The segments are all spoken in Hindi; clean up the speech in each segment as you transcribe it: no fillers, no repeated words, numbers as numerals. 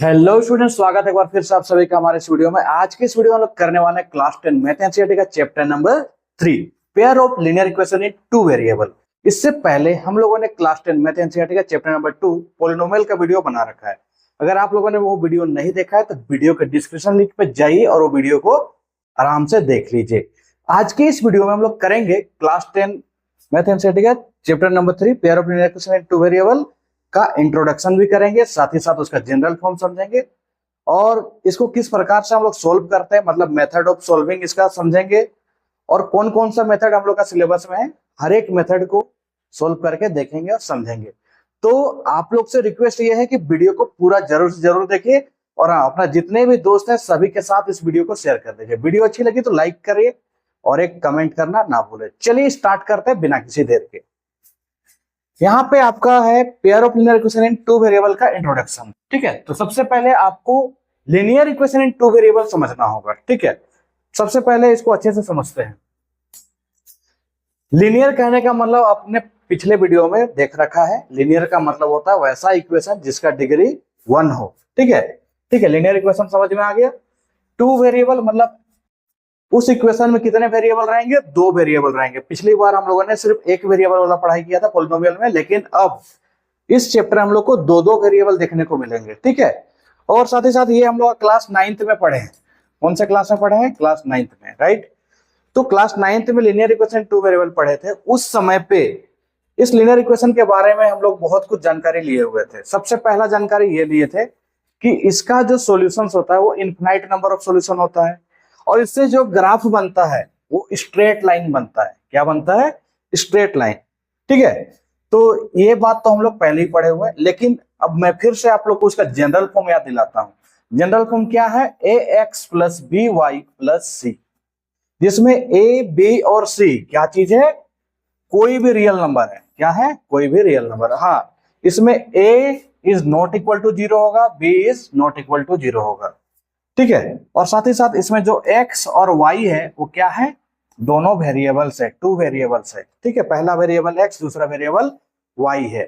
हेलो स्टूडेंट, स्वागत है एक बार फिर से आप सभी का हमारे इस वीडियो में। आज के इस वीडियो में हम लोग करने वाले हैं क्लास 10 मैथ एनसीईआरटी का chapter number 3 pair of linear equation in two variable. इससे पहले हम लोगों ने क्लास 10 मैथ एनसीईआरटी का चैप्टर नंबर 2 पॉलिनोमियल का वीडियो बना रखा है। अगर आप लोगों ने वो वीडियो नहीं देखा है तो वीडियो के डिस्क्रिप्शन लिंक पे जाइए और वो वीडियो को आराम से देख लीजिए। आज के इस वीडियो में हम लोग करेंगे क्लास 10 मैथ एनसीईआरटी का chapter number 3 pair of linear equation in two variable का इंट्रोडक्शन भी करेंगे, साथ ही साथ उसका जनरल फॉर्म समझेंगे और इसको किस प्रकार से हम लोग सोल्व करते हैं, मतलब मेथड ऑफ सोल्विंग इसका समझेंगे और कौन कौन सा मेथड हम लोग का सिलेबस में है, हर एक मेथड को सोल्व करके देखेंगे और समझेंगे। तो आप लोग से रिक्वेस्ट ये है कि वीडियो को पूरा जरूर से जरूर देखिए और अपना जितने भी दोस्त हैं सभी के साथ इस वीडियो को शेयर कर दीजिए। वीडियो अच्छी लगी तो लाइक करिए और एक कमेंट करना ना भूले। चलिए स्टार्ट करते हैं बिना किसी देर के। यहाँ पे आपका है pair of linear equation in two variable का इंट्रोडक्शन। ठीक है, तो सबसे पहले आपको linear equation in two variable समझना होगा। ठीक है, सबसे पहले इसको अच्छे से समझते हैं। लीनियर कहने का मतलब आपने पिछले वीडियो में देख रखा है। लीनियर का मतलब होता है वैसा इक्वेशन जिसका डिग्री 1 हो। ठीक है, ठीक है, लीनियर इक्वेशन समझ में आ गया। टू वेरिएबल मतलब उस इक्वेशन में कितने वेरिएबल रहेंगे? 2 वेरिएबल रहेंगे। पिछली बार हम लोगों ने सिर्फ एक वेरिएबल वाला पढ़ाई किया था पॉलिनोमियल में, लेकिन अब इस चैप्टर हम लोग को 2 वेरिएबल देखने को मिलेंगे। ठीक है, और साथ ही साथ ये हम लोग क्लास 9th में पढ़े हैं। कौन से क्लास में पढ़े हैं? क्लास 9th में, राइट। तो क्लास 9th में लीनियर इक्वेशन 2 वेरिएबल पढ़े थे। उस समय पे इस लीनियर इक्वेशन के बारे में हम लोग बहुत कुछ जानकारी लिए हुए थे। सबसे पहला जानकारी ये लिए थे कि इसका जो सॉल्यूशन होता है वो इनफिनाइट नंबर ऑफ सॉल्यूशन होता है और इससे जो ग्राफ बनता है वो स्ट्रेट लाइन बनता है। क्या बनता है? Straight line. ठीक है, तो ये बात तो हम लोग पहले ही पढ़े हुए हैं, लेकिन अब मैं फिर से आप लोग को उसका जनरल फॉर्म याद दिलाता हूं। जनरल फॉर्म क्या है? ax plus B Y plus C, जिसमें a, b और c क्या चीज है? कोई भी रियल नंबर है। क्या है? कोई भी रियल नंबर। हाँ, इसमें a is not equal to 0 होगा, b is not equal to 0 होगा। ठीक है, और साथ ही साथ इसमें जो x और y है वो क्या है? दोनों वेरिएबल्स है, 2 वेरिएबल्स है। ठीक है, पहला वेरिएबल x, दूसरा वेरिएबल y है।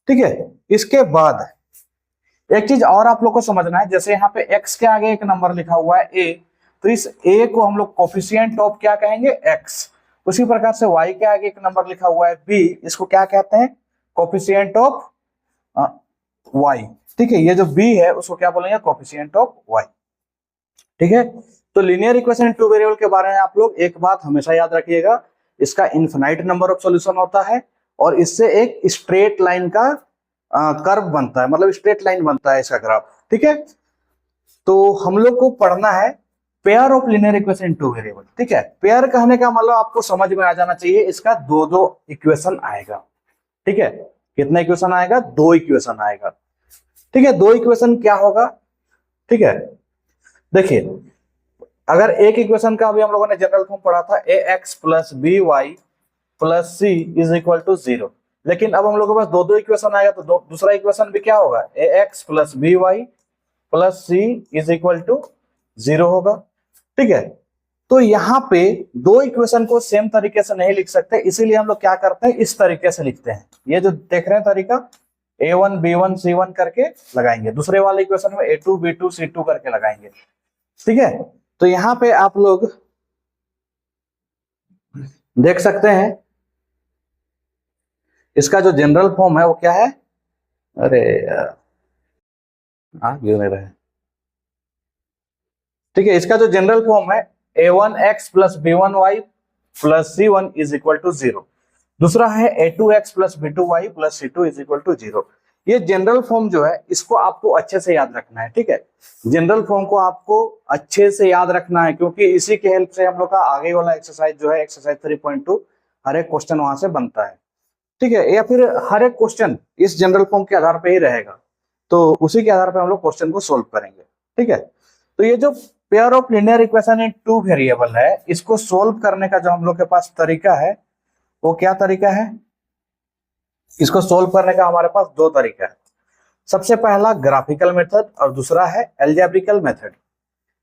ठीक है, इसके बाद एक चीज और आप लोग को समझना है। जैसे यहाँ पे x के आगे एक नंबर लिखा हुआ है a, तो इस a को हम लोग कोफिशिएंट ऑफ क्या कहेंगे? x। उसी प्रकार से y के आगे एक नंबर लिखा हुआ है b, इसको क्या कहते हैं? Coefficient of y। ठीक है, ये जो b है उसको क्या बोलेंगे? Coefficient of y। ठीक है, तो linear equation in two variable के बारे में आप लोग एक बात हमेशा याद रखिएगा, इसका इनफिनाइट नंबर ऑफ सॉल्यूशन होता है और इससे एक स्ट्रेट लाइन का कर्व बनता है, मतलब स्ट्रेट लाइन बनता है इसका ग्राफ। ठीक है, तो हम लोग को पढ़ना है pair of linear equation in two variable. ठीक है, पेयर कहने का मतलब आपको समझ में आ जाना चाहिए, इसका 2 इक्वेशन आएगा। ठीक है, कितना इक्वेशन आएगा? 2 इक्वेशन आएगा। ठीक है, 2 इक्वेशन क्या होगा? ठीक है, देखिए, अगर एक इक्वेशन का अभी हम लोगों ने जनरल फॉर्म पढ़ा था ax plus B Y plus C is equal to 0, लेकिन अब हम लोग के पास 2 इक्वेशन आएगा तो दूसरा इक्वेशन भी क्या होगा? ax plus B Y plus C is equal to 0 होगा। ठीक है, तो यहाँ पे 2 इक्वेशन को सेम तरीके से नहीं लिख सकते, इसीलिए हम लोग क्या करते हैं? इस तरीके से लिखते हैं। ये जो देख रहे हैं तरीका, a1 b1 c1 करके लगाएंगे, दूसरे वाले इक्वेशन में a2 b2 c2 करके लगाएंगे। ठीक है, तो यहां पे आप लोग देख सकते हैं इसका जो जनरल फॉर्म है वो क्या है? अरे क्यों नहीं रहे? ठीक है, इसका जो जनरल फॉर्म है a1x plus b1y plus c1 is equal to 0। दूसरा है a2x plus b2y plus c2 is equal to 0। ये जनरल फॉर्म जो है इसको आपको अच्छे से याद रखना है। ठीक है, जनरल फॉर्म को आपको अच्छे से याद रखना है, क्योंकि इसी के हेल्प से हम लोग का आगे वाला एक्सरसाइज जो है एक्सरसाइज 3.2 हर एक क्वेश्चन वहां से बनता है। ठीक है, या फिर हर एक क्वेश्चन इस जनरल फॉर्म के आधार पे ही रहेगा, तो उसी के आधार पे हम लोग क्वेश्चन को सोल्व करेंगे। ठीक है, तो ये जो pair of linear equation in 2 variable है, इसको सोल्व करने का जो हम लोग के पास तरीका है वो क्या तरीका है? इसको सोल्व करने का हमारे पास 2 तरीका है। सबसे पहला ग्राफिकल मेथड और दूसरा है एल्जेब्रिकल मेथड।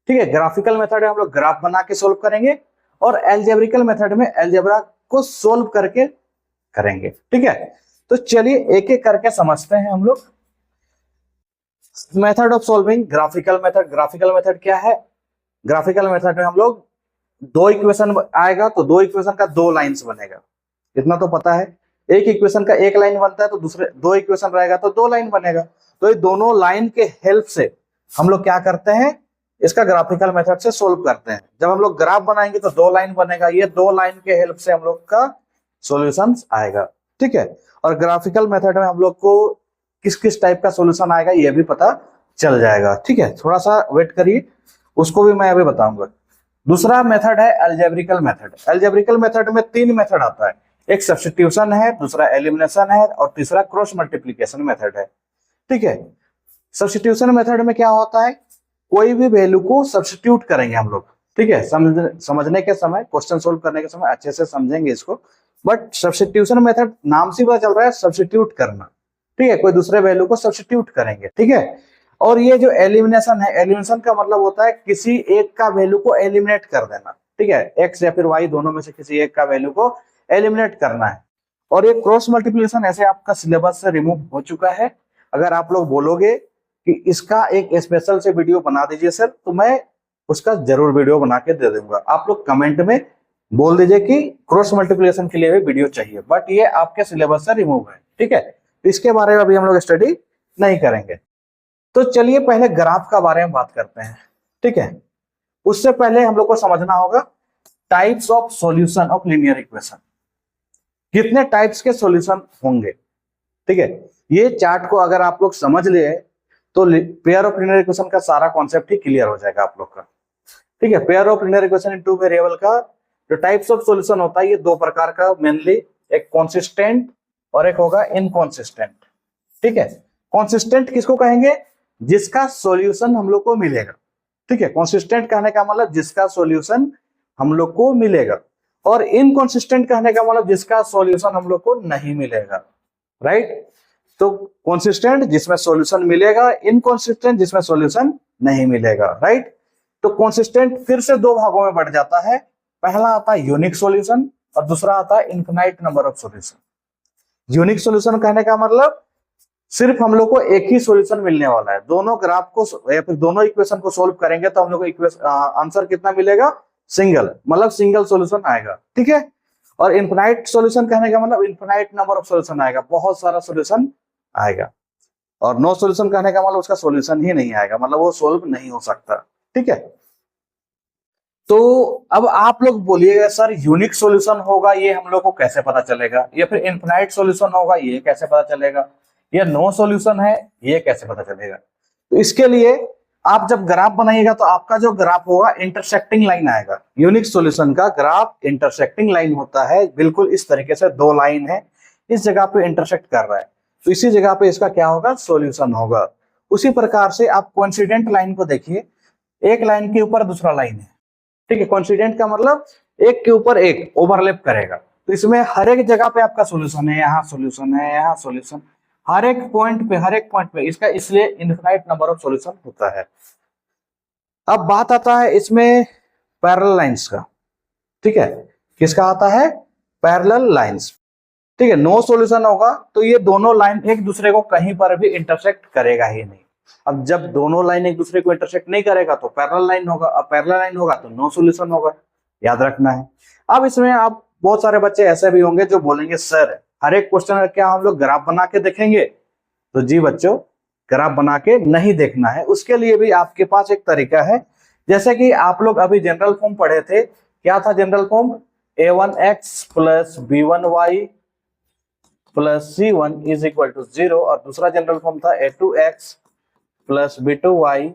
ठीक है, ग्राफिकल मेथड में हम लोग ग्राफ बना के सोल्व करेंगे और एल्जेब्रिकल मेथड में एल्जेब्रा को सोल्व करके करेंगे। ठीक है, तो चलिए एक एक करके समझते हैं हम लोग। Method of solving graphical method. Graphical method क्या है? ग्राफिकल मेथड में हम लोग दो इक्वेशन आएगा तो दो इक्वेशन का दो लाइंस बनेगा, इतना तो पता है। एक इक्वेशन का एक लाइन बनता है तो दूसरे दो इक्वेशन रहेगा तो दो लाइन बनेगा। तो ये दोनों लाइन के हेल्प से हम लोग क्या करते हैं, इसका ग्राफिकल मेथड से सोल्व करते हैं। जब हम लोग ग्राफ बनाएंगे तो दो लाइन बनेगा, ये दो लाइन के हेल्प से हम लोग का सॉल्यूशन आएगा, ठीक है। और ग्राफिकल मेथड में हम लोग को किस किस टाइप का सॉल्यूशन आएगा ये भी पता चल जाएगा, ठीक है। थोड़ा सा वेट करिए, उसको भी मैं अभी बताऊंगा। दूसरा मेथड है अलजेब्रिकल मेथड। अलजेब्रिकल मेथड में तीन मेथड आता है, एक सब्स्टिट्यूशन है, दूसरा एलिमिनेशन है और तीसरा क्रॉस मल्टीप्लिकेशन मेथड है, ठीक है। सब्स्टिट्यूशन मेथड में क्या होता है, कोई भी वैल्यू को सब्स्टिट्यूट करेंगे हम लोग, ठीक है। समझने के समय, क्वेश्चन सोल्व करने के समय अच्छे से समझेंगे इसको। बट सब्स्टिट्यूशन मेथड नाम से पता चल रहा है सब्स्टिट्यूट करना, ठीक है, कोई दूसरे वैल्यू को सब्स्टिट्यूट करेंगे, ठीक है। और ये जो एलिमिनेशन है, एलिमिनेशन का मतलब होता है किसी एक का वैल्यू को एलिमिनेट कर देना, ठीक है। एक्स या फिर वाई दोनों में से किसी एक का वैल्यू को एलिमिनेट करना है। और ये क्रॉस मल्टीप्लिकेशन ऐसे आपका सिलेबस से रिमूव हो चुका है। अगर आप लोग बोलोगे कि इसका एक स्पेशल से वीडियो बना दीजिए सर, तो मैं उसका जरूर वीडियो बना के दे दूंगा। आप लोग कमेंट में बोल दीजिए कि क्रॉस मल्टीप्लिकेशन के लिए भी वीडियो चाहिए, बट ये आपके सिलेबस से रिमूव है, ठीक है। इसके बारे में अभी हम लोग स्टडी नहीं करेंगे। तो चलिए पहले ग्राफ का बारे में बात करते हैं, ठीक है। उससे पहले हम लोग को समझना होगा types of solution of linear equation, कितने टाइप्स के सॉल्यूशन होंगे, ठीक है। ये चार्ट को अगर आप लोग समझ लिए तो पेयर ऑफ लीनियर इक्वेशन का सारा कॉन्सेप्ट ही क्लियर हो जाएगा आप लोग का, ठीक है। Pair of linear equation in two variable का जो टाइप्स ऑफ सॉल्यूशन होता है ये दो प्रकार का मेनली, एक कॉन्सिस्टेंट और एक होगा इनकॉन्सिस्टेंट, ठीक है। कॉन्सिस्टेंट किसको कहेंगे, जिसका सॉल्यूशन हम लोग को मिलेगा, ठीक है। कॉन्सिस्टेंट कहने का मतलब जिसका सॉल्यूशन हम लोग को मिलेगा, और इनकॉन्सिस्टेंट कहने का मतलब जिसका सॉल्यूशन हम लोग को नहीं मिलेगा, राइट। तो कॉन्सिस्टेंट जिसमें सॉल्यूशन मिलेगा, इनकॉन्सिस्टेंट जिसमें सॉल्यूशन नहीं मिलेगा, राइट। तो कॉन्सिस्टेंट फिर से दो भागों में बढ़ जाता है, पहला आता है यूनिक सॉल्यूशन और दूसरा आता है infinite number of solution. Unique solution कहने का मतलब सिर्फ हम लोग को एक ही सॉल्यूशन मिलने वाला है, दोनों ग्राफ को या फिर दोनों इक्वेशन को सोल्व करेंगे तो हम लोग को आंसर कितना मिलेगा, सिंगल, मतलब सिंगल सॉल्यूशन आएगा, ठीक है। और इनफिनाइट सॉल्यूशन कहने का मतलब इनफिनाइट नंबर ऑफ सॉल्यूशन आएगा, बहुत सारा सॉल्यूशन आएगा। और नो सॉल्यूशन कहने का मतलब उसका सॉल्यूशन ही नहीं आएगा, मतलब वो सोल्व नहीं हो सकता, ठीक है। तो अब आप लोग बोलिएगा सर यूनिक सॉल्यूशन होगा ये हम लोग को कैसे पता चलेगा, या फिर इनफिनाइट सॉल्यूशन होगा ये कैसे पता चलेगा, या नो सॉल्यूशन है ये कैसे पता चलेगा। तो इसके लिए आप जब ग्राफ बनाइएगा तो आपका जो ग्राफ होगा इंटरसेक्टिंग लाइन आएगा। यूनिक सॉल्यूशन का ग्राफ इंटरसेक्टिंग लाइन होता है, बिल्कुल इस तरीके से दो लाइन है, इस जगह पे इंटरसेक्ट कर रहा है तो इसी जगह पे इसका क्या होगा, सॉल्यूशन होगा। उसी प्रकार से आप कोइंसिडेंट लाइन को देखिए, एक लाइन के ऊपर दूसरा लाइन है, ठीक है। कोइंसिडेंट का मतलब एक के ऊपर एक ओवरलैप करेगा, तो इसमें हर एक जगह पे आपका सॉल्यूशन है, यहाँ सॉल्यूशन है, यहाँ सॉल्यूशन, हर एक पॉइंट पे इसका, इसलिए इनफिनाइट नंबर ऑफ सॉल्यूशन होता है। अब बात आता है इसमें पैरेलल लाइंस का, ठीक है। किसका आता है, पैरेलल लाइंस, ठीक है। नो सॉल्यूशन होगा तो ये दोनों लाइन एक दूसरे को कहीं पर भी इंटरसेक्ट करेगा ही नहीं। अब जब दोनों लाइन एक दूसरे को इंटरसेक्ट नहीं करेगा तो पैरेलल लाइन होगा, अब पैरेलल लाइन होगा तो नो सॉल्यूशन होगा, याद रखना है। अब इसमें आप बहुत सारे बच्चे ऐसे भी होंगे जो बोलेंगे सर हर एक क्वेश्चन का क्या हम लोग ग्राफ बना के देखेंगे, तो जी बच्चों ग्राफ बना के नहीं देखना है, उसके लिए भी आपके पास एक तरीका है। जैसे कि आप लोग अभी जनरल फॉर्म पढ़े थे, क्या था general form, a1x plus b1y plus c1 is equal to 0, और दूसरा जनरल फॉर्म था a2x plus b2y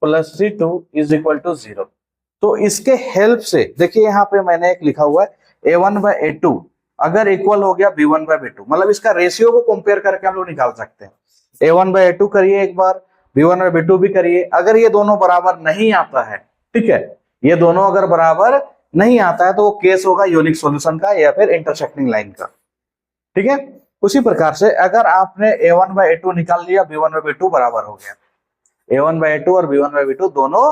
plus c2 is equal to 0। तो इसके हेल्प से देखिए यहाँ पे मैंने एक लिखा हुआ है a1/a2 अगर इक्वल हो गया b1/b2, मतलब इसका रेशियो को कंपेयर करके हम लोग निकाल सकते हैं। a1/a2 करिए एक बार, b1/b2 भी करिए, अगर ये दोनों बराबर नहीं आता है, ठीक है, ये दोनों अगर बराबर नहीं आता है तो वो केस होगा यूनिक सॉल्यूशन का या फिर इंटरसेक्टिंग लाइन का, ठीक है। उसी प्रकार से अगर आपने a1/a2 निकाल लिया, b1/b2 बराबर हो गया, a1/a2 और b1/b2 दोनों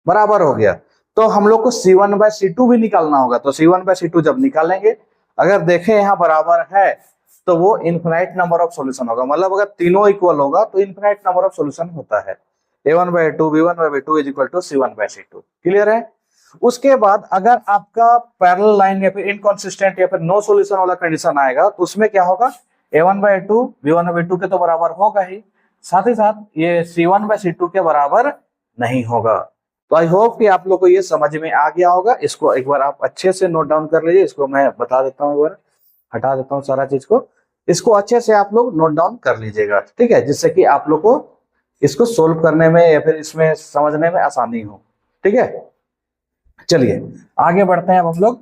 बराबर हो गया, तो हम लोग को c1/c2 भी निकालना होगा। तो c1/c2 जब निकालेंगे, अगर देखें यहाँ बराबर है तो वो इनफिनाइट नंबर ऑफ सॉल्यूशन होगा। मतलब अगर तीनों इक्वल होगा तो इनफिनाइट नंबर ऑफ सॉल्यूशन होता है। a1/2 b1/b2 is equal to c1/c2। Clear है। उसके बाद अगर आपका पैरेलल लाइन या फिर इनकंसिस्टेंट या फिर नो सॉल्यूशन वाला कंडीशन आएगा तो उसमें क्या होगा, a1/2 b1/b2 के तो बराबर होगा ही, साथ ही साथ ये c1/c2 के बराबर नहीं होगा। तो आई होप कि आप लोग को ये समझ में आ गया होगा। इसको एक बार आप अच्छे से नोट डाउन कर लीजिए। इसको मैं बता देता हूँ, एक बार हटा देता हूँ सारा चीज को। इसको अच्छे से आप लोग नोट डाउन कर लीजिएगा, ठीक है, जिससे कि आप लोग को इसको सोल्व करने में या फिर इसमें समझने में आसानी हो। ठीक है, चलिए आगे बढ़ते हैं अब हम लोग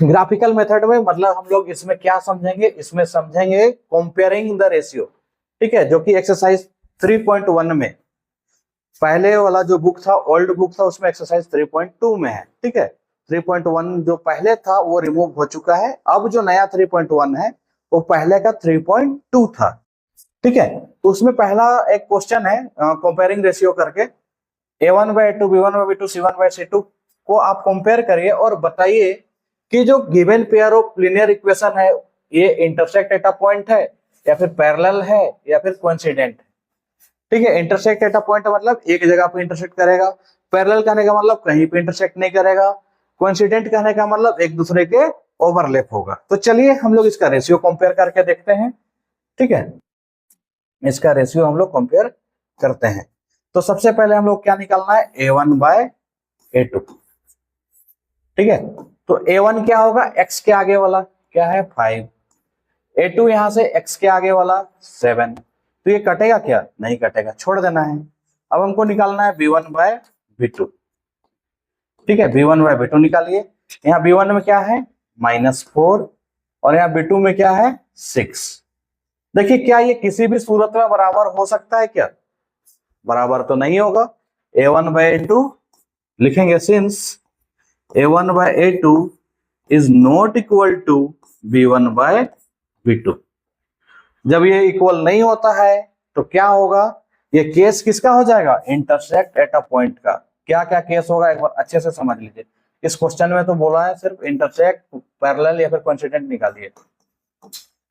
ग्राफिकल मेथड में। मतलब हम लोग इसमें क्या समझेंगे, इसमें समझेंगे कंपेयरिंग द रेशियो। ठीक है, जो कि एक्सरसाइज 3.1 में, पहले वाला जो बुक था, ओल्ड बुक था, उसमें एक्सरसाइज 3.2 में है। ठीक है, 3.1 जो पहले था वो रिमूव हो चुका है। अब जो नया 3.1 है वो पहले का 3.2 था। ठीक है, तो उसमें पहला एक क्वेश्चन है कंपेयरिंग रेशियो करके, a1/2 b1/b2 c1/c2 को आप कंपेयर करिए और बताइए कि जो given pair of linear equation है ये इंटरसेक्ट एट अ पॉइंट है या फिर पैरेलल है या फिर कोइंसिडेंट है। ठीक है, इंटरसेक्ट एट अ पॉइंट मतलब एक जगह पे इंटरसेक्ट करेगा, पैरेलल कहने का मतलब कहीं पे इंटरसेक्ट नहीं करेगा, कोइंसिडेंट कहने का मतलब एक दूसरे के ओवरलैप होगा। तो चलिए हम लोग इसका रेशियो कंपेयर करके देखते हैं। ठीक है, इसका रेशियो हम लोग कंपेयर करते हैं। तो सबसे पहले हम लोग क्या निकालना है, a1/a2। ठीक है, तो a1 क्या होगा, x के आगे वाला क्या है 5, a2 यहां से x के आगे वाला 7। तो ये कटेगा क्या, नहीं कटेगा, छोड़ देना है। अब हमको निकालना है b1/b2। ठीक है, b1/b2 निकालिए। यहाँ b1 में क्या है -4 और यहाँ b2 में क्या है 6। देखिए क्या ये किसी भी सूरत में बराबर हो सकता है क्या, बराबर तो नहीं होगा। a1/a2 लिखेंगे, since a1/a2 is not equal to b1/b2। जब ये इक्वल नहीं होता है तो क्या होगा, ये केस किसका हो जाएगा, इंटरसेक्ट एट अ पॉइंट का। क्या क्या केस होगा एक बार अच्छे से समझ लीजिए। इस क्वेश्चन में तो बोला है सिर्फ इंटरसेक्ट, पैरेलल या फिर कोइंसिडेंट निकालिए।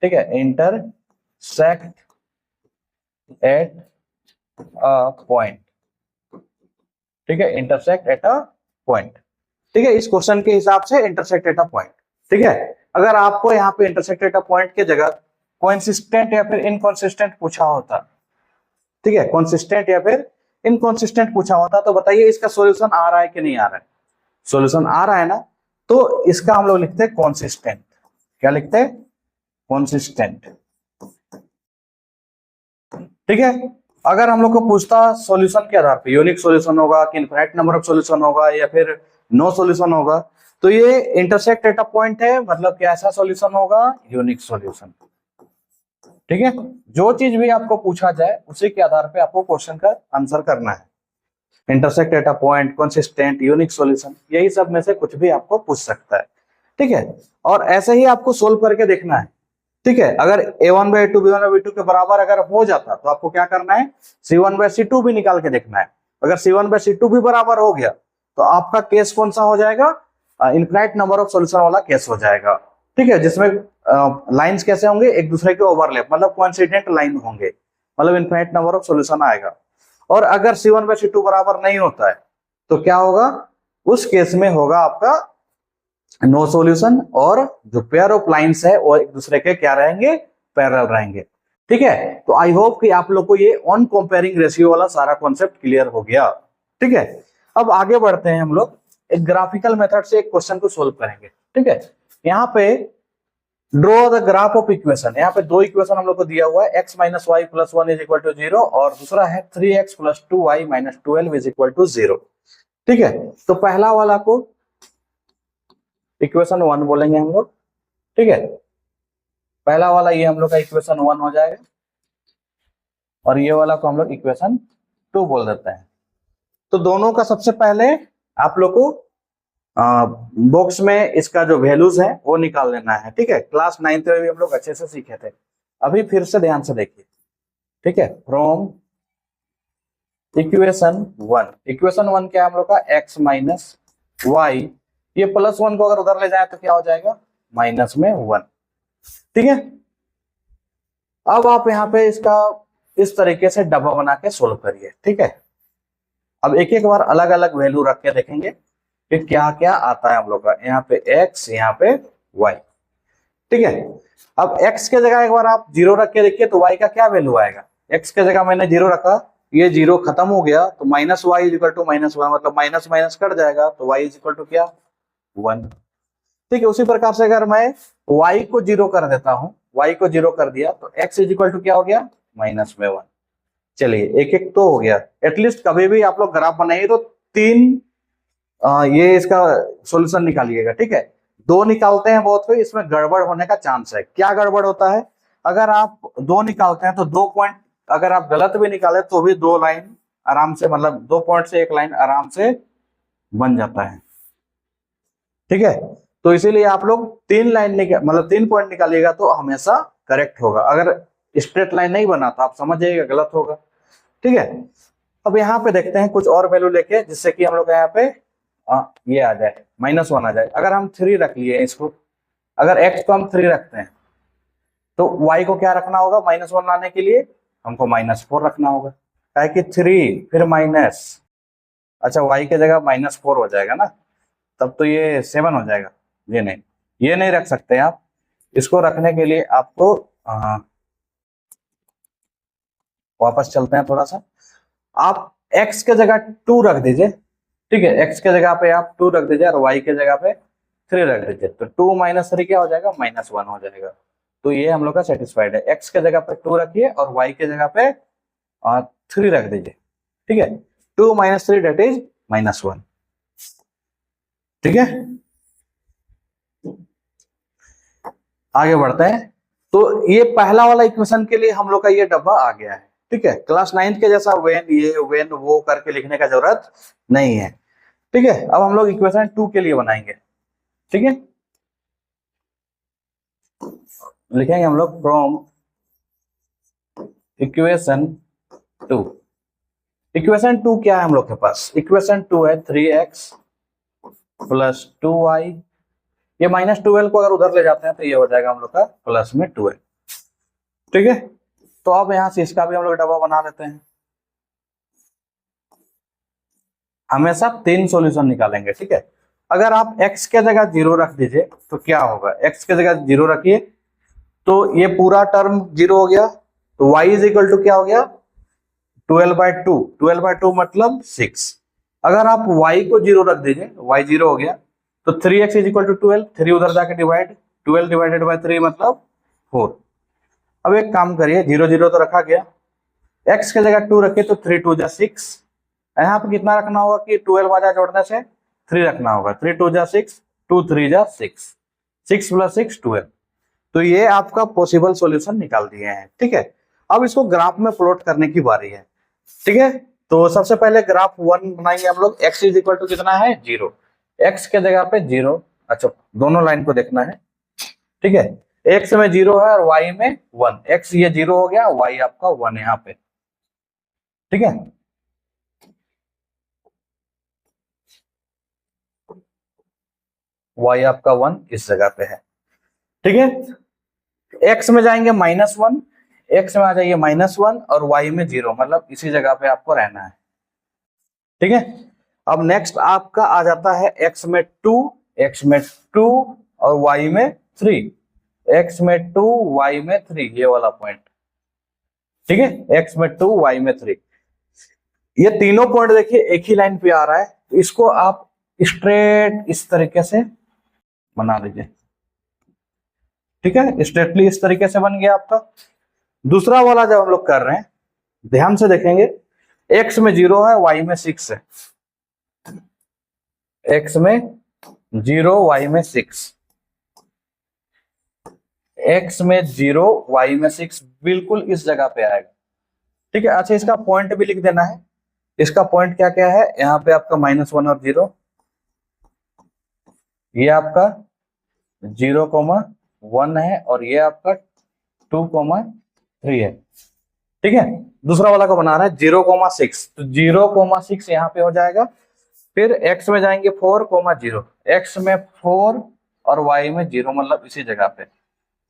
ठीक है, इंटरसेक्ट एट अ पॉइंट। ठीक है, इंटरसेक्ट एट अ पॉइंट। ठीक है, इस क्वेश्चन के हिसाब से इंटरसेक्ट एट अ पॉइंट। ठीक है, अगर आपको यहाँ पे इंटरसेक्ट एट अ पॉइंट की जगह कोइंसिस्टेंट या फिर इनकंसिस्टेंट पूछा होता, ठीक है, कंसिस्टेंट या फिर इनकंसिस्टेंट पूछा होता, तो बताइए इसका सॉल्यूशन आ रहा है कि नहीं आ रहा है। सॉल्यूशन आ रहा है ना, तो इसका हम लोग लिखते हैं कंसिस्टेंट। क्या लिखते हैं, कंसिस्टेंट। ठीक है, अगर हम लोग को पूछता सॉल्यूशन के आधार पे, यूनिक सॉल्यूशन होगा कि इनफिनिट नंबर ऑफ सॉल्यूशन होगा या फिर नो सॉल्यूशन होगा, तो ये इंटरसेक्ट एट अ पॉइंट है, मतलब कि ऐसा सॉल्यूशन होगा यूनिक सॉल्यूशन। ठीक है, जो चीज भी आपको पूछा जाए उसी के आधार पे आपको क्वेश्चन का आंसर करना है। Intersect at a point, consistent, unique solution, यही सब में से कुछ भी आपको पूछ सकता है। ठीक है, और ऐसे ही आपको सोल्व करके देखना है। ठीक है, अगर a1/a2 b1/b2 के बराबर अगर हो जाता तो आपको क्या करना है, c1/c2 भी निकाल के देखना है। अगर c1/c2 भी बराबर हो गया तो आपका केस कौन सा हो जाएगा, इनफिनिट नंबर ऑफ सॉल्यूशन वाला केस हो जाएगा। ठीक है, जिसमें लाइंस कैसे होंगे, एक दूसरे के ओवरलैप, मतलब कोइंसिडेंट लाइन होंगे, मतलब इनफिनिट नंबर ऑफ सॉल्यूशन आएगा। और अगर c1/c2 बराबर नहीं होता है तो क्या होगा, उस केस में होगा आपका नो सॉल्यूशन, और जो पेयर ऑफ लाइंस है वो एक दूसरे के क्या रहेंगे, पैरेलल रहेंगे। ठीक है, तो आई होप कि आप लोग को ये ऑन कंपेयरिंग रेशियो वाला सारा कॉन्सेप्ट क्लियर हो गया। ठीक है, अब आगे बढ़ते हैं हम लोग एक ग्राफिकल मेथड से एक क्वेश्चन को सोल्व करेंगे। ठीक है, यहाँ पे draw the graph of equation. यहाँ पे दो इक्वेशन हम लोग को दिया हुआ है, x - y + 1 = 0 और दूसरा है 3x + 2y - 12 = 0। ठीक है, तो पहला वाला को इक्वेशन 1 बोलेंगे हम लोग। ठीक है, पहला वाला ये हम लोग का इक्वेशन 1 हो जाएगा और ये वाला को हम लोग इक्वेशन 2 बोल देते हैं। तो दोनों का सबसे पहले आप लोग को बॉक्स में इसका जो वैल्यूज है वो निकाल लेना है। ठीक है, क्लास 9th में भी हम लोग अच्छे से सीखे थे, अभी फिर से ध्यान से देखिए। ठीक है, फ्रॉम इक्वेशन 1, इक्वेशन 1 क्या है हम लोग का, x - y, ये +1 को अगर उधर ले जाए तो क्या हो जाएगा, -1। ठीक है, अब आप यहाँ पे इसका इस तरीके से डब्बा बना के सोल्व करिए। ठीक है, अब एक एक बार अलग अलग वैल्यू रख के देखेंगे कि क्या क्या आता है हम लोग का। यहाँ पे x, यहाँ पे y। ठीक है, अब x के जगह एक बार आप 0 रख के देखिए तो y का क्या वैल्यू आएगा। x के जगह मैंने 0 रखा, ये 0 खत्म हो गया तो minus Y is equal to minus Y, मतलब माइनस माइनस कट जाएगा तो y इज इक्वल टू क्या, 1। ठीक है, उसी प्रकार से अगर मैं y को 0 कर देता हूं, y को 0 कर दिया तो x इज इक्वल टू क्या हो गया, माइनस में 1। चलिए एक एक तो हो गया। एटलीस्ट कभी भी आप लोग ग्राफ बनाइए तो 3 ये इसका सॉल्यूशन निकालिएगा। ठीक है, 2 निकालते हैं बहुत कोई, इसमें गड़बड़ होने का चांस है। क्या गड़बड़ होता है, अगर आप 2 निकालते हैं तो 2 पॉइंट अगर आप गलत भी निकाले तो भी 2 लाइन आराम से, मतलब 2 पॉइंट से 1 लाइन आराम से बन जाता है। ठीक है, तो इसीलिए आप लोग 3 लाइन मतलब 3 पॉइंट निकालिएगा तो हमेशा करेक्ट होगा। अगर स्ट्रेट लाइन नहीं बना तो आप समझ जाइएगा गलत होगा। ठीक है, अब यहाँ पे देखते हैं कुछ और वैल्यू लेके, जिससे कि हम लोग यहाँ पे ये आ जाए, -1 आ जाए। अगर हम 3 रख लिए इसको, अगर x को हम 3 रखते हैं तो y को क्या रखना होगा, -1 लाने के लिए हमको -4 रखना होगा। क्या है कि 3 फिर माइनस, अच्छा y की जगह -4 हो जाएगा ना, तब तो ये 7 हो जाएगा। ये नहीं रख सकते आप। इसको रखने के लिए आपको वापस चलते हैं थोड़ा सा। आप x के जगह 2 रख दीजिए। ठीक है, x के जगह पे आप 2 रख दीजिए और y के जगह पे 3 रख दीजिए, तो 2 - 3 क्या हो जाएगा, -1 हो जाएगा। तो ये हम लोग का सेटिस्फाइड है। x के जगह पे 2 रखिए और y के जगह पे 3 रख दीजिए। ठीक है, 2 - 3 डेट इज -1। ठीक है, आगे बढ़ते हैं। तो ये पहला वाला इक्वेशन के लिए हम लोग का ये डब्बा आ गया है। ठीक है, क्लास 9 के जैसा वेन वो करके लिखने का जरूरत नहीं है। ठीक है, अब हम लोग इक्वेशन 2 के लिए बनाएंगे। ठीक है, लिखेंगे हम लोग फ्रॉम इक्वेशन 2। इक्वेशन 2 क्या है हम लोग के पास, इक्वेशन 2 है 3x + 2y। ये -12 को अगर उधर ले जाते हैं तो ये हो जाएगा हम लोग का प्लस में 12। ठीक है, तो अब यहां से इसका भी हम लोग डब्बा बना लेते हैं। हमेशा 3 सॉल्यूशन निकालेंगे। ठीक है, अगर आप x के जगह 0 रख दीजिए तो क्या होगा, x के जगह 0 रखिए तो ये पूरा टर्म 0 हो गया, तो y इज इक्वल टू क्या हो गया, 12/2। 12/2 मतलब 6। अगर आप y को 0 रख दीजिए, y 0 हो गया, तो 3x इज इक्वल टू 12, 3 उधर जाके डिवाइड, 12 डिवाइडेड बाय 3 मतलब 4। अब एक काम करिए, 0 0 तो रखा गया, x के जगह 2 रखिए तो 3 2 जा 6। यहाँ पे कितना रखना होगा कि 12 वाला जोड़ने से 3 रखना होगा, 3 2 जा 6, 2 3 जा 6, 6 + 6 12। तो ये आपका पॉसिबल सॉल्यूशन निकाल दिए हैं। ठीक है, अब इसको ग्राफ में प्लॉट करने की बारी है। ठीक है, तो सबसे पहले ग्राफ 1 बनाएंगे हम लोग। x इज इक्वल टू कितना है, 0। x के जगह पे 0, अच्छा दोनों लाइन को देखना है। ठीक है, x में 0 है और y में 1। x ये 0 हो गया, y आपका 1 है यहाँ पे। ठीक है, y आपका 1 इस जगह पे है। ठीक है, x में जाएंगे -1, x में आ जाइए -1 और y में 0, मतलब इसी जगह पे आपको रहना है। ठीक है, अब नेक्स्ट आपका आ जाता है x में 2, x में 2 और y में 3, x में 2 y में 3, ये वाला पॉइंट। ठीक है, x में 2 y में 3, ये तीनों पॉइंट देखिए एक ही लाइन पे आ रहा है, तो इसको आप स्ट्रेट इस तरीके से बना लीजिए। ठीक है, स्ट्रेटली इस तरीके से बन गया आपका। दूसरा वाला जब हम लोग कर रहे हैं, ध्यान से देखेंगे, x में 0 है, y में 6 है, x में 0 y में 6, x में 0 y में 6 बिल्कुल इस जगह पे आएगा। ठीक है, अच्छा इसका पॉइंट भी लिख देना है। इसका पॉइंट क्या क्या है, यहाँ पे आपका -1 और 0, ये आपका 0,1 है और ये आपका 2,3 है। ठीक है, दूसरा वाला को बना रहा है 0,6, तो 0,6 यहाँ पे हो जाएगा। फिर x में जाएंगे 4,0, x में 4 और y में 0, मतलब इसी जगह पे।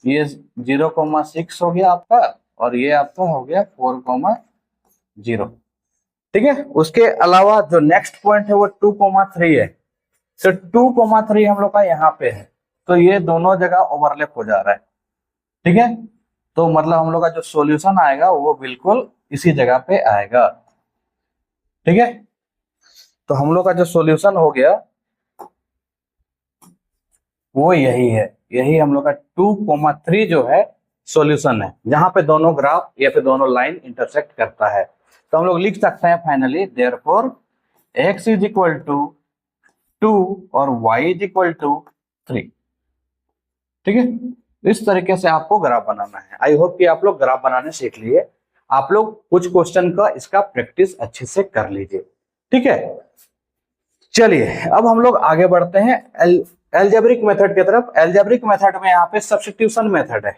ये 0,6 हो गया आपका, और ये आपका हो गया 4,0। ठीक है, उसके अलावा जो नेक्स्ट पॉइंट है वो 2,3 है। तो 2,3 हम लोग का यहाँ पे है, तो ये दोनों जगह ओवरलैप हो जा रहा है। ठीक है, तो मतलब हम लोग का जो सॉल्यूशन आएगा वो बिल्कुल इसी जगह पे आएगा। ठीक है, तो हम लोग का जो सॉल्यूशन हो गया वो यही है, यही हम लोग का 2,3 जो है सॉल्यूशन है, जहां पे दोनों ग्राफ या फिर दोनों लाइन इंटरसेक्ट करता है। तो हम लोग लिख सकते हैं finally, therefore x is equal to 2 और y इज इक्वल टू 3। ठीक है, इस तरीके से आपको ग्राफ बनाना है। आई होप कि आप लोग ग्राफ बनाने सीख लिए। आप लोग कुछ क्वेश्चन का इसका प्रैक्टिस अच्छे से कर लीजिए। ठीक है, चलिए अब हम लोग आगे बढ़ते हैं एल्जेब्रिक मेथड की तरफ। एल्जेब्रिक मेथड में यहाँ पे सब्स्टिट्यूशन मेथड है।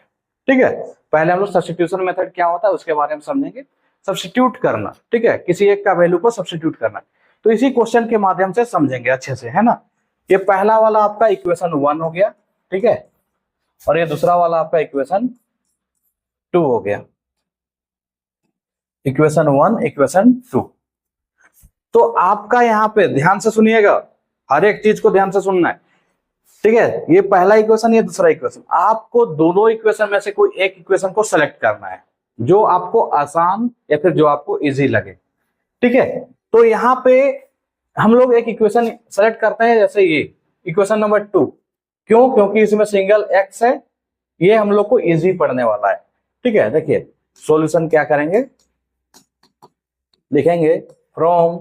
ठीक है, पहले हम लोग सब्स्टिट्यूशन मेथड क्या होता है उसके बारे में समझेंगे। सब्स्टिट्यूट करना, ठीक है, किसी एक का वैल्यू को सब्स्टिट्यूट करना, तो इसी क्वेश्चन के माध्यम से समझेंगे अच्छे से, है ना। ये पहला वाला आपका इक्वेशन 1 हो गया, ठीक है, और ये दूसरा वाला आपका इक्वेशन 2 हो गया। Equation 1, equation 2। तो आपका यहाँ पे ध्यान से सुनिएगा, हर एक चीज को ध्यान से सुनना है। ठीक है, ये पहला इक्वेशन, ये दूसरा इक्वेशन, आपको दोनों इक्वेशन में से कोई एक इक्वेशन को सेलेक्ट करना है जो आपको आसान या फिर जो आपको इजी लगे। ठीक है, तो यहाँ पे हम लोग एक इक्वेशन सेलेक्ट करते हैं, जैसे ये इक्वेशन नंबर 2। क्यों? क्योंकि इसमें सिंगल एक्स है, ये हम लोग को इजी पड़ने वाला है। ठीक है, देखिए सॉल्यूशन क्या करेंगे, लिखेंगे फ्रॉम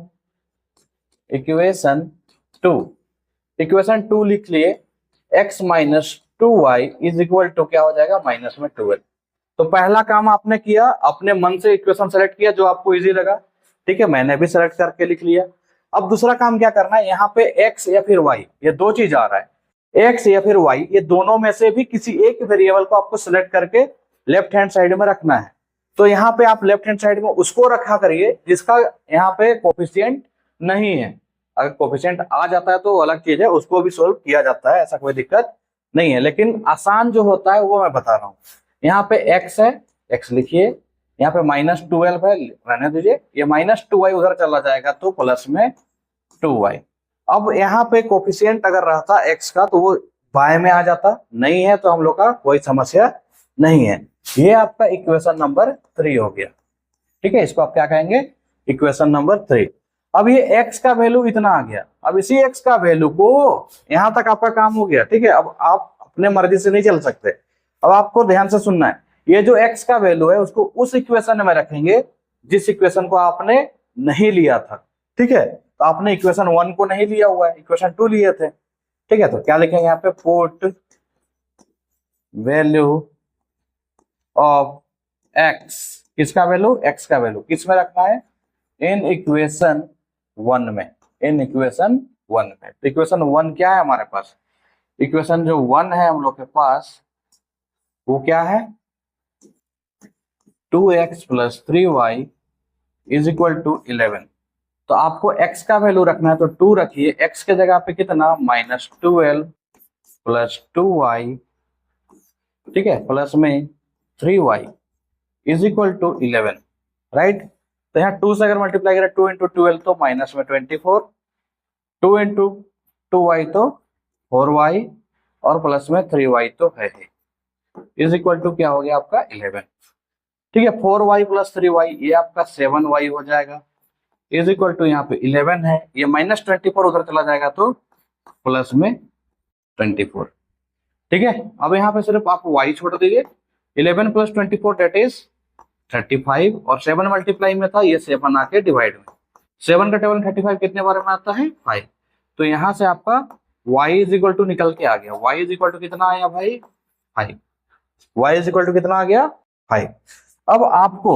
इक्वेशन 2। इक्वेशन 2 लिख लिए, x minus 2y is equal to क्या हो जाएगा, माइनस में 12। तो पहला काम आपने किया, अपने मन से इक्वेशन सेलेक्ट किया जो आपको इजी लगा। ठीक है, मैंने भी सेलेक्ट करके लिख लिया। अब दूसरा काम क्या करना है, यहाँ पे x या फिर y, ये दो चीज आ रहा है, x या फिर y, ये दोनों में से भी किसी एक वेरिएबल को आपको सिलेक्ट करके लेफ्ट हैंड साइड में रखना है। तो यहाँ पे आप लेफ्ट हैंड साइड में उसको रखा करिए जिसका यहाँ पे कोफिशिएंट नहीं है। अगर कोफिशिएंट आ जाता है तो अलग चीज है, उसको भी सोल्व किया जाता है, ऐसा कोई दिक्कत नहीं है, लेकिन आसान जो होता है वो मैं बता रहा हूँ। यहाँ पे x है, x लिखिए, यहाँ पे -12 है, रहने दीजिए, ये -2y उधर चला जाएगा तो प्लस में 2y। अब यहाँ पे कोफिशिएंट अगर रहता x का तो वो बाएं में आ जाता, नहीं है तो हम लोग का कोई समस्या नहीं है। ये आपका इक्वेशन नंबर 3 हो गया। ठीक है, इसको आप क्या कहेंगे, इक्वेशन नंबर 3। अब ये x का वैल्यू इतना आ गया, अब इसी x का वैल्यू को, यहां तक आपका काम हो गया। ठीक है, अब आप अपने मर्जी से नहीं चल सकते, अब आपको ध्यान से सुनना है। ये जो x का वैल्यू है उसको उस इक्वेशन में रखेंगे जिस इक्वेशन को आपने नहीं लिया था। ठीक है, तो आपने इक्वेशन 1 को नहीं लिया हुआ है, इक्वेशन 2 लिए थे। ठीक है, तो क्या लिखेंगे यहाँ पे, पुट वैल्यू ऑफ x, किसका वैल्यू, x का वैल्यू किस में रखना है, इन इक्वेशन 1 में, इन इक्वेशन 1 में। तो इक्वेशन 1 क्या है हमारे पास, इक्वेशन जो 1 है हम लोग के पास वो क्या है, 2x plus 3y is equal to 11। तो आपको x का वैल्यू रखना है तो 2 रखिए, x के जगह पे कितना, -12 प्लस 2y, ठीक है, प्लस में 3y is equal to 11, right. तो यहाँ 2 से अगर मल्टीप्लाई करें, 2 इंटू 12 तो माइनस में 24, 2 इंटू 2y तो 4y, और प्लस में 3y तो है, इज इक्वल टू क्या हो गया आपका 11। ठीक है, 4y प्लस 3y ये आपका 7y हो जाएगा, इज इक्वल टू यहाँ पे 11 है, ये -24 उधर चला जाएगा तो प्लस में 24। ठीक है, अब यहाँ पे सिर्फ आप y छोड़ दीजिए, 11 प्लस 24 डेट इज 35, और 7 मल्टीप्लाई में था, ये 7 आके डिवाइड में, 7 का टेबल 35 कितने बार में आता है, 5। तो यहाँ से आपका y इज इक्वल टू निकल के आ गया, y इज इक्वल टू कितना आया भाई, 5। y इज इक्वल टू कितना आ गया, 5। अब आपको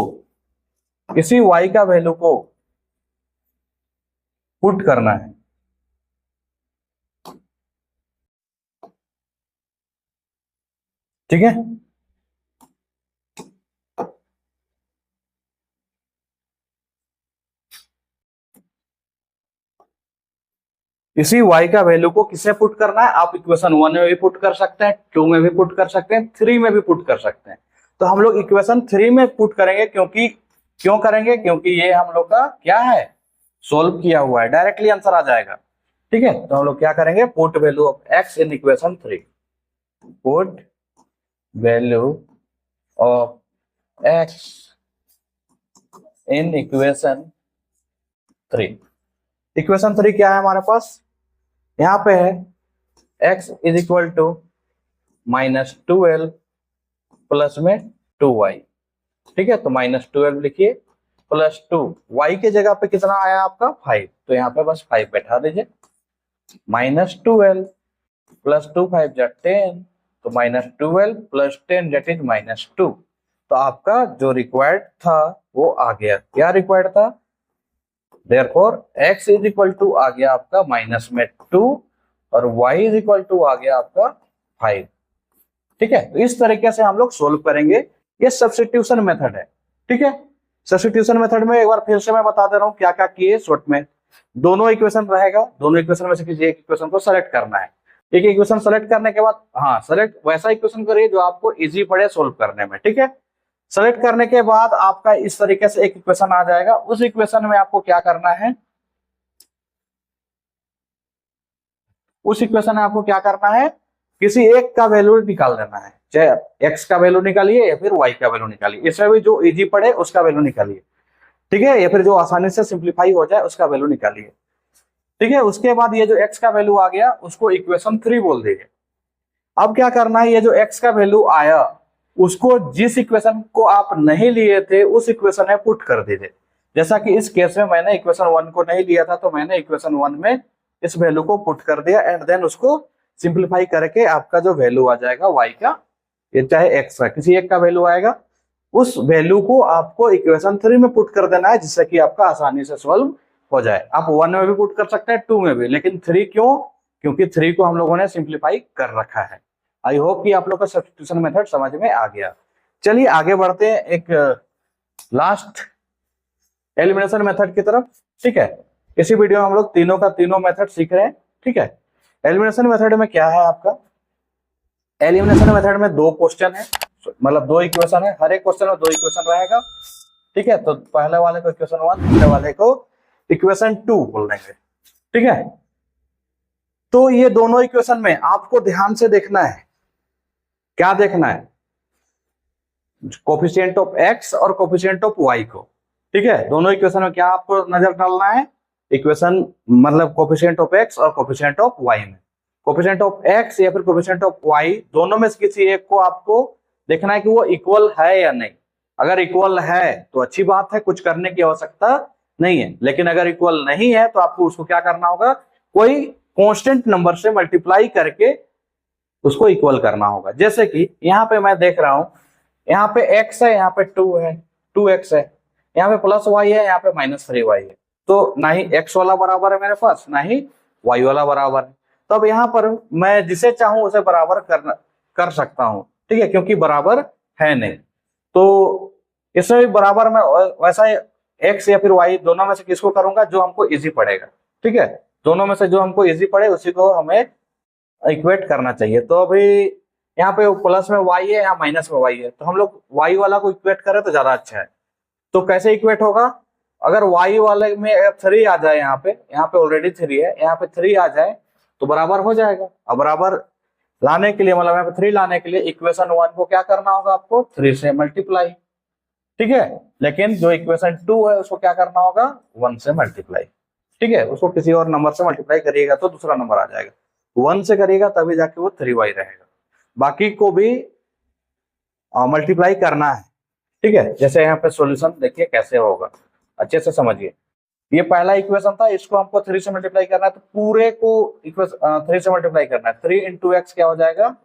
इसी y का वैल्यू को पुट करना है। ठीक है, इसी y का वैल्यू को किसे पुट करना है, आप इक्वेशन 1 में भी पुट कर सकते हैं, 2 में भी पुट कर सकते हैं, 3 में भी पुट कर सकते हैं। तो हम लोग इक्वेशन 3 में पुट करेंगे, क्यों करेंगे, क्योंकि ये हम लोग का क्या है, सोल्व किया हुआ है, डायरेक्टली आंसर आ जाएगा। ठीक है, तो हम लोग क्या करेंगे, put value of x in equation 3, put value of x in equation 3। Equation 3 क्या है हमारे पास, यहां पे है x is equal to -12 plus में 2y। ठीक है, तो -12 लिखिए प्लस 2, y के जगह पे कितना आया आपका 5, तो यहाँ पे बस 5 बैठा दीजिए। -12 प्लस 2 5 जा 10, तो -12 प्लस 10 दैट इज -2। तो आपका जो रिक्वायर्ड था वो आ गया। क्या रिक्वायर्ड था, therefore x is equal to आ गया आपका माइनस में 2 और y इज इक्वल टू आ गया आपका 5। ठीक है, तो इस तरीके से हम लोग सोल्व करेंगे। ये सब्स्टिट्यूशन मेथड है। ठीक है, सब्स्टिट्यूशन मेथड में एक बार फिर से मैं बता दे रहा हूँ क्या क्या किए शॉर्ट में। दोनों इक्वेशन रहेगा, दोनों इक्वेशन में से किसी एक इक्वेशन को सेलेक्ट करना है। एक इक्वेशन सेलेक्ट करने के बाद सेलेक्ट वैसा इक्वेशन करिए जो आपको इजी पड़े सोल्व करने में। ठीक है, सेलेक्ट करने के बाद आपका इस तरीके से एक इक्वेशन आ जाएगा। उस इक्वेशन में आपको क्या करना है, उस इक्वेशन में आपको क्या करना है, किसी एक का वैल्यू निकाल देना है। चाहे x का वैल्यू निकालिए या फिर y का वैल्यू निकालिए, इसमें भी जो इजी पड़े उसका वैल्यू निकालिए। ठीक है, या फिर जो आसानी से सिंप्लीफाई हो जाए उसका वैल्यू निकालिए। ठीक है, उसके बाद ये जो x का वैल्यू आ गया उसको इक्वेशन 3 बोल दीजिए। अब क्या करना है, ये जो x का वैल्यू आया उसको जिस इक्वेशन को आप नहीं लिए थे उस इक्वेशन में पुट कर दीजिए। जैसा कि इस केस में मैंने इक्वेशन 1 को नहीं लिया था, तो मैंने इक्वेशन 1 में इस वैल्यू को पुट कर दिया एंड देन उसको सिंप्लीफाई करके आपका जो वैल्यू आ जाएगा y का, ये चाहे x का, किसी एक का वैल्यू आएगा, उस वैल्यू को आपको इक्वेशन 3 में पुट कर देना है, जिससे कि आपका आसानी से सॉल्व हो जाए। आप 1 में भी पुट कर सकते हैं, 2 में भी, लेकिन 3 क्यों, क्योंकि 3 को हम लोगों ने सिंप्लीफाई कर रखा है। आई होप कि आप लोग का सब्स्टिट्यूशन मेथड समझ में आ गया। चलिए आगे बढ़ते हैं एक लास्ट एलिमिनेशन मेथड की तरफ। ठीक है, इसी वीडियो में हम लोग तीनों का तीनों मेथड सीख रहे हैं। ठीक है, एलिमिनेशन मेथड में क्या है आपका, एलिमिनेशन मेथड में 2 क्वेश्चन है, मतलब 2 इक्वेशन है, हर एक क्वेश्चन में 2 इक्वेशन रहेगा। ठीक है, तो पहले वाले को इक्वेशन 1, दूसरे वाले को इक्वेशन 2 बोल देंगे। ठीक है, तो ये दोनों इक्वेशन में आपको ध्यान से देखना है, क्या देखना है, कोफिशिएंट ऑफ x और कोफिशिएंट ऑफ y को। ठीक है, दोनों इक्वेशन में क्या आपको नजर डालना है, इक्वेशन मतलब कोफिशिएंट ऑफ x और कोफिशिएंट ऑफ y में। कोफिशिएंट ऑफ x या फिर कोफिशिएंट ऑफ y, दोनों में से किसी एक को आपको देखना है कि वो इक्वल है या नहीं। अगर इक्वल है तो अच्छी बात है, कुछ करने की आवश्यकता नहीं है। लेकिन अगर इक्वल नहीं है तो आपको उसको क्या करना होगा, कोई कांस्टेंट नंबर से मल्टीप्लाई करके उसको इक्वल करना होगा। जैसे कि यहाँ पे मैं देख रहा हूं, यहाँ पे x है, यहाँ पे 2 है, 2x है, यहाँ पे प्लस y है, यहाँ पे -3y है। तो ना ही x वाला बराबर है मेरे पास, ना ही y वाला बराबर है। तो अब यहाँ पर मैं जिसे चाहूं उसे बराबर कर सकता हूं। ठीक है, क्योंकि बराबर है नहीं, तो इसमें भी बराबर मैं वैसा x या फिर y दोनों में से किसको करूंगा, जो हमको इजी पड़ेगा। ठीक है, दोनों में से जो हमको इजी पड़े उसी को हमें इक्वेट करना चाहिए। तो अभी यहाँ पे प्लस में y है, यहाँ माइनस में y है, तो हम लोग y वाला को इक्वेट करें तो ज्यादा अच्छा है। तो कैसे इक्वेट होगा, अगर y वाले में 3 आ जाए, यहाँ पे ऑलरेडी 3 है, यहाँ पे 3 आ जाए तो बराबर हो जाएगा। अब बराबर लाने के लिए, मतलब यहाँ पे 3 लाने के लिए इक्वेशन 1 को क्या करना होगा, आपको 3 से मल्टीप्लाई। ठीक है, लेकिन जो इक्वेशन 2 है उसको क्या करना होगा, 1 से मल्टीप्लाई। ठीक है, उसको किसी और नंबर से मल्टीप्लाई करिएगा तो दूसरा नंबर आ जाएगा, 1 से करिएगा तभी जाके वो 3y रहेगा। बाकी को भी मल्टीप्लाई करना है। ठीक है, जैसे यहाँ पे सॉल्यूशन देखिए कैसे होगा, अच्छे से समझिए। ये पहला इक्वेशन था, इसको हमको 3 से मल्टीप्लाई करना है, तो पूरे को 3 से मल्टीप्लाई करना है। 3 इंटू एक्स क्या हो जाएगा,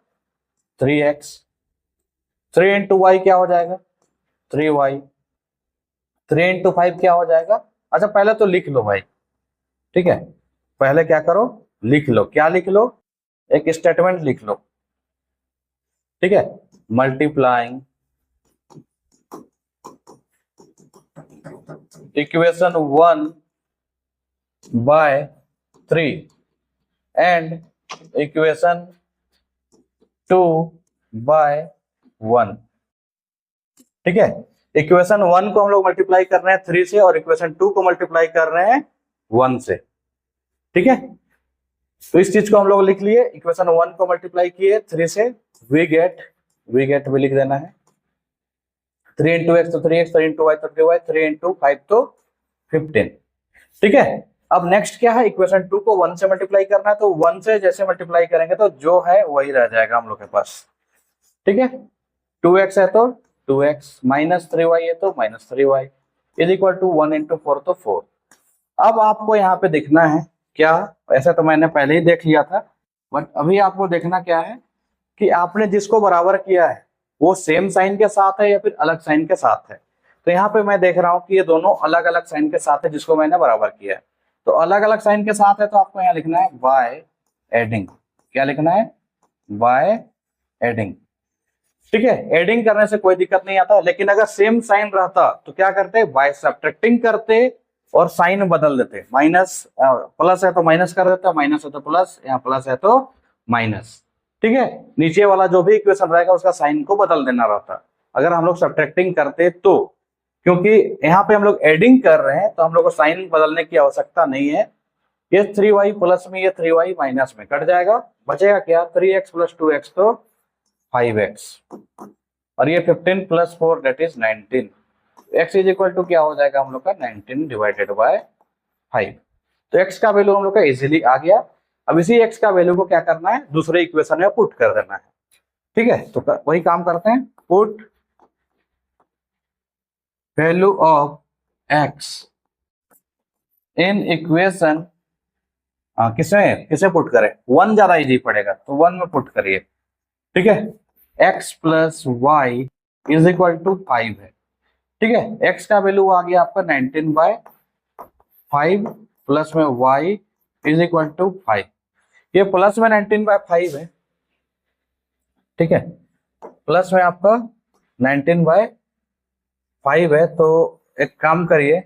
3x। 3 इंटू वाई क्या हो जाएगा, 3y। 3 इंटू 5 क्या हो जाएगा। अच्छा पहले तो लिख लो भाई। ठीक है, पहले क्या करो, लिख लो। क्या लिख लो, एक स्टेटमेंट लिख लो। ठीक है, multiplying equation 1 by 3 and equation 2/1। ठीक है, इक्वेशन 1 को हम लोग मल्टीप्लाई कर रहे हैं 3 से और इक्वेशन 2 को मल्टीप्लाई कर रहे हैं 1 से। ठीक है, तो इस चीज को हम लोग लिख लिए, इक्वेशन 1 को मल्टीप्लाई किए 3 से, वी गेट भी लिख देना है 3 इंटू एक्स तो 3x, 3 इंटू वाई तो 3y, 3 इंटू 5 तो 15। ठीक है, अब नेक्स्ट क्या है, इक्वेशन 2 को 1 से मल्टीप्लाई करना है, तो 1 से जैसे मल्टीप्लाई करेंगे तो जो है वही रह जाएगा हम लोग के पास। ठीक है, 2x है तो 2x, माइनस 3y है तो minus 3y is equal to 1 into 4 तो 4। अब आपको यहाँ पे देखना है क्या, ऐसा तो मैंने पहले ही देख लिया था, बट अभी आपको देखना क्या है कि आपने जिसको बराबर किया है वो सेम साइन के साथ है या फिर अलग साइन के साथ है। तो यहाँ पे मैं देख रहा हूँ कि ये दोनों अलग अलग साइन के साथ है जिसको मैंने बराबर किया है। तो अलग अलग साइन के साथ है तो आपको यहाँ लिखना है बाय एडिंग। क्या लिखना है, बाय एडिंग। ठीक है, एडिंग करने से कोई दिक्कत नहीं आता, लेकिन अगर सेम साइन रहता तो क्या करते, बाय सब्ट्रैक्टिंग करते और साइन बदल देते। माइनस प्लस है तो माइनस कर देते, माइनस है तो प्लस, यहाँ प्लस है तो माइनस। ठीक है, नीचे वाला जो भी इक्वेशन रहेगा उसका साइन को बदल देना रहता अगर हम लोग सब्ट्रैक्टिंग करते तो। क्योंकि यहाँ पे हम लोग एडिंग कर रहे हैं तो हम लोग को साइन बदलने की आवश्यकता नहीं है। ये 3y प्लस में, ये 3y माइनस में कट जाएगा, बचेगा क्या, 3x प्लस 2x तो 5x, और ये 15 plus 4 that is 19। x is equal to क्या हो जाएगा हम लोग का 19 डिवाइडेड बाय 5। तो x का वैल्यू हम लोग का इजीली आ गया। अब इसी x का वैल्यू को क्या करना है, दूसरे इक्वेशन में पुट कर देना है। ठीक है, तो वही काम करते हैं, put value of x in equation, किसे पुट करें, 1 ज्यादा इजी पड़ेगा तो 1 में पुट करिए। ठीक है, x plus Y is equal to 5 है। ठीक है, x का वैल्यू आ गया आपका 19/5 प्लस में y इज इक्वल टू 5। ये प्लस में 19/5 है। ठीक है, प्लस में आपका 19/5 है, तो एक काम करिए,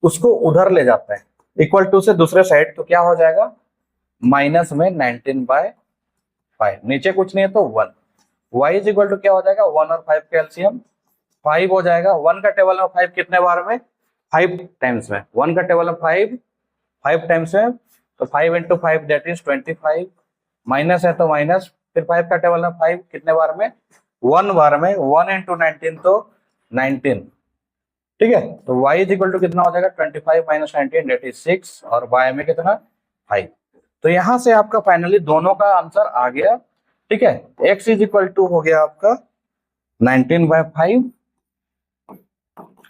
उसको उधर ले जाते हैं इक्वल टू से दूसरे साइड, तो क्या हो जाएगा माइनस में 19/5, नीचे कुछ नहीं है तो 1। y इज इक्वल टू क्या हो जाएगा, 1 और 5 का एलसीएम 5 हो जाएगा। 1 का टेबल में 5 कितने बार में, 5 टाइम्स में। 1 का टेबल में 5 टाइम्स में, तो 5 इंटू 5 दैट इज 25, माइनस है तो माइनस, फिर 5 का टेबल में 5 कितने बार में, 1 बार में, 1 इंटू 19 तो 19। ठीक है, तो y इज इक्वल टू कितना हो जाएगा 25 माइनस 19 दैट इज 6, और y में कितना 5। तो यहां से आपका फाइनली दोनों का आंसर आ गया। ठीक है, x इज इक्वल टू हो गया आपका 19/5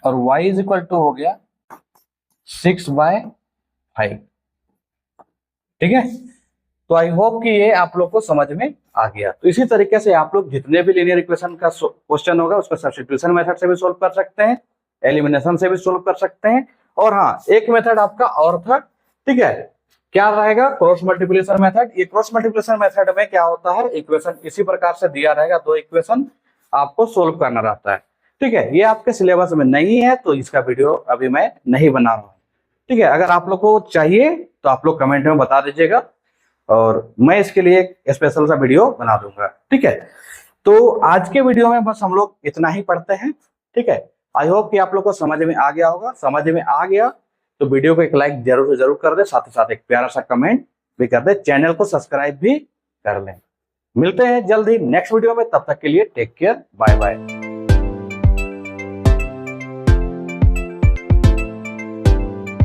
और y इज इक्वल टू हो गया 6/5। ठीक है, तो आई होप कि ये आप लोग को समझ में आ गया। तो इसी तरीके से आप लोग जितने भी लीनियर इक्वेशन का क्वेश्चन होगा उसको सब्स्टिट्यूशन मेथड से भी सोल्व कर सकते हैं, एलिमिनेशन से भी सोल्व कर सकते हैं, और हाँ एक मेथड आपका और था। ठीक है, क्या रहेगा, क्रॉस मल्टीप्लिकेशन मेथड। ये क्रॉस मल्टीप्लिकेशन मेथड में क्या होता है, इक्वेशन इसी प्रकार से दिया रहेगा, 2 इक्वेशन आपको सोल्व करना रहता है। ठीक है, ये आपके सिलेबस में नहीं है तो इसका वीडियो अभी मैं नहीं बना रहा हूँ। ठीक है, अगर आप लोग को चाहिए तो आप लोग कमेंट में बता दीजिएगा और मैं इसके लिए एक स्पेशल सा वीडियो बना दूंगा। ठीक है, तो आज के वीडियो में बस हम लोग इतना ही पढ़ते हैं। ठीक है, आई होप कि आप लोग को समझ में आ गया होगा। समझ में आ गया तो वीडियो को एक लाइक जरूर से जरूर कर दे, साथ ही साथ एक प्यारा सा कमेंट भी कर दे, चैनल को सब्सक्राइब भी कर लें। मिलते हैं जल्द ही नेक्स्ट वीडियो में, तब तक के लिए टेक केयर, बाय बाय।